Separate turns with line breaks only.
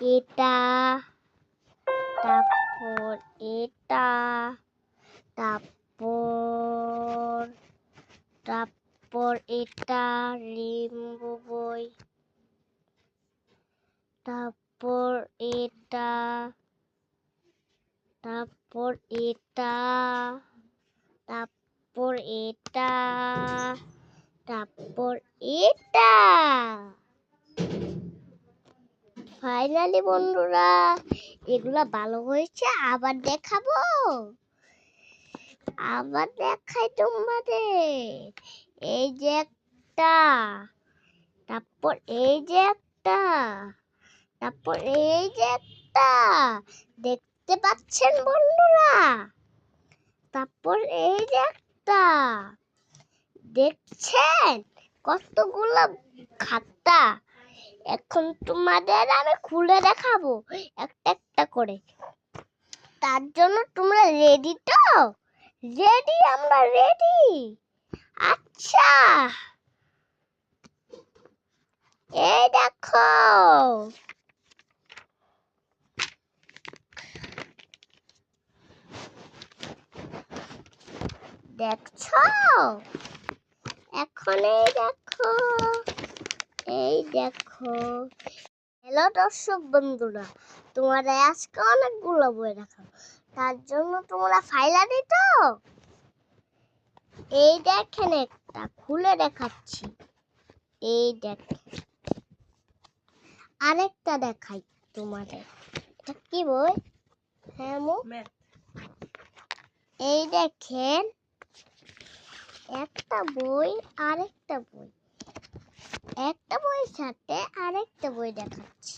এটা, তারপর এটা, তারপর তারপর এটা লিম্বু বই, তারপর এটা, তারপর এটা, তারপর এটা, তারপর এটা। ফাইনালি বন্ধুরা, এগুলা ভালো হয়েছে। আবার দেখাবো, আবার দেখাই তোমাদের। এই যে একটা, তারপর এই যে একটা, তারপর এই যে একটা, দেখতে পাচ্ছেন বন্ধুরা? তারপর এই যে একটা, দেখছেন কতগুলো খাতা? এখন তোমাদের আমি খুলে দেখাবো একটা একটা করে। তার জন্য তোমরা রেডি তো? রেডি, আমরা রেডি। আচ্ছা, এই দেখো, দেখছো? এখন এই দেখো, এই দেখো। হ্যালো দর্শক বন্ধুরা, তোমরা আজকে অনেকগুলো বই দেখাবো। তার জন্য তোমরা ফাইলারি তো? এই দেখেন, একটা খুলে দেখাচ্ছি। এই দেখেন, আরেকটা দেখাই তোমাদের। এটা কি বই? হ্যাঁ, এই দেখেন, একটা বই, আরেকটা বই, একটা বইয়ের সাথে আরেকটা বই দেখাচ্ছি।